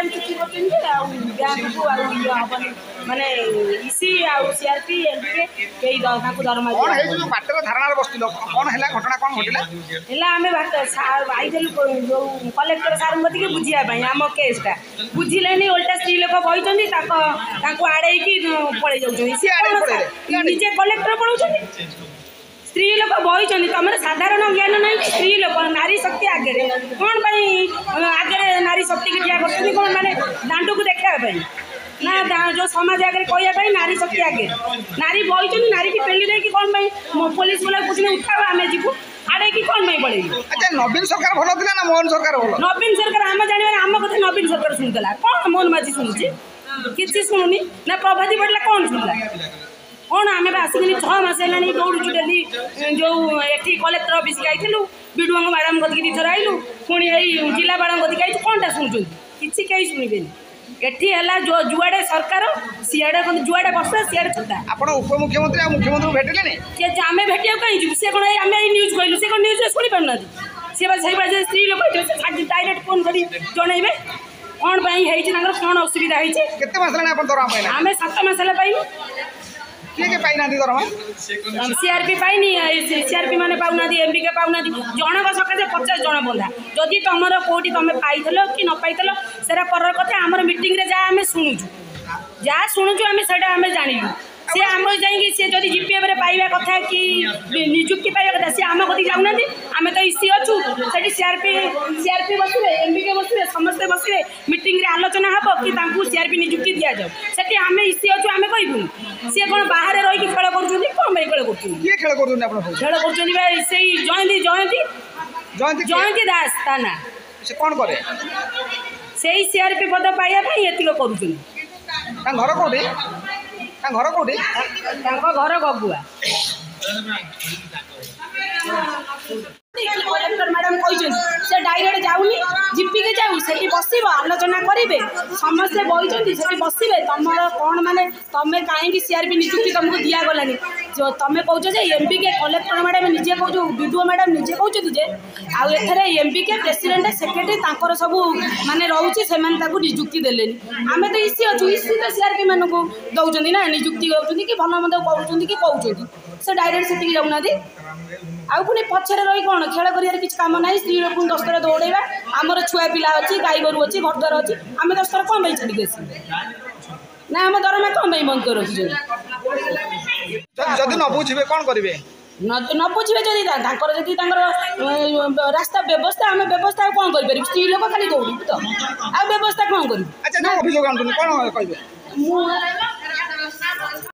madam चुक्ति कर माने इसी आउ सीआरपी एमपी के दरमा कौन है जो बाटर धारणा बसथिल कौन हैला घटना कौन घटिला हैला आमे आइल जो कलेक्टर सार के बुझिया आम केसटा बुझिलेनी उल्टा स्त्री लोक बही आड़े पड़े जाऊँ निजे कलेक्टर पढ़ाऊँ स्त्री लोक बही तुम साधारण ज्ञान ना स्त्री लोक नारी शक्ति आगे कौन आगे नारी शक्ति की ठिया कर कौन मैंने दांड को देखापी ना जो समाज आगे कहवाई नारी शक्ति आगे नारी बही नारी की पेली दे कौन पुलिस वाला कुछ उठाओ आम जीवु आड़े की कौन पड़े अच्छा नवीन सरकार भल थी ना मोहन सरकार भल नवीन सरकार आम जाना आम कथा नवीन सरकार शुणुला कौन मोहन माझी शुणुची किसी शुणुनी ना प्रभाती पड़ला कौन शुणुला कौन आम आसिक 6 मास है दौड़ू डेली जो ये कलेक्टर अफिस गई विडुआ मैडम कति थर आईलु पुणी जिलापाल कति आई कौनटा शुणुं किसी कहीं शुणवे एठी है जो जुआड़े सरकार सीआड़े जुआड़े बस सीआड़े छता आपण उपमुख्यमंत्री आ मुख्यमंत्री भेटले नहीं आम भेटिया कहीं जीव सी कौन आम न्यूज कहलु सी कौन न्यूज शुणी पार सी स्त्री लोग डायरेक्ट फोन कर जनइबे कौन कौन असुविधा होती आम 7 मास पाइबू किए पाइना दरमा सीआरपी पाइनी सीआरपी माने पाउना एमपी के पाउना जनक सकाशे 50 जन बंधा जदि तुम कौटी तुम पाइल कि न पाइल सेरा पर कथा आम मीटिंग रे जहाँ आम शुणुचु जहाँ शुणुचु आम से जानलु सी आम जाइए सी जब जीपीएफ पाइबा कथा कि निजुक्ति पाइबा कथा सी आम कति जाऊना आम तो इसी अच्छु से सीआरपी बसवे एमपी के बसवे समस्ते बसवे मीटिंग रे आलोचना हम कि सीआरपी निजुक्ति दि जाऊ से आम इसी अच्छु आम कहबू सी कौन बाहर रही खेल कर खेल कर जयंती दास ता ना से कौन करे से सीआरपी पद पाइबा एतिक कर घर कौटी घर कौटी घर गगुआ कलेक्टर मैडम से डायरेक्ट जाऊनी जीपी के जाऊ से बस आलोचना करेंगे समस्ते बही से बसवे तुम कौन माने तुम कहीं सीआरपी निजुक्ति तुमको दिगलानी जो तुम कौच एमपी के कलेक्टर मैडम निजे कौ विडुओ मैडम निजे कहते आउ एमपी के प्रेसिडेंट सेक्रेटरी सब माने रोचे से निजुक्ति देले आम तो इसी अच्छु इसी तो सीआरपी मान दौरान ना निजुक्ति दौरान कि भल मंद कर कहते से डायरेक्ट से जाऊना आउ पुणी पछरे रही कौन खेल कर किसी कम ना स्त्री लोक 10 थर दौड़ेबा आमर छुआ पिला अच्छी गाई गोरु अच्छी घर द्वार अच्छी आम 10 थर कौन भाई छाड़ी आस ना आम दरमा कौन भाई बंद कर रखी न बुझे कौन करेंगे न बुझे जदि रास्ता व्यवस्था आम व्यवस्था कौन कर स्त्री लोक खाली दौड़ू तो आ व्यवस्था कौन कर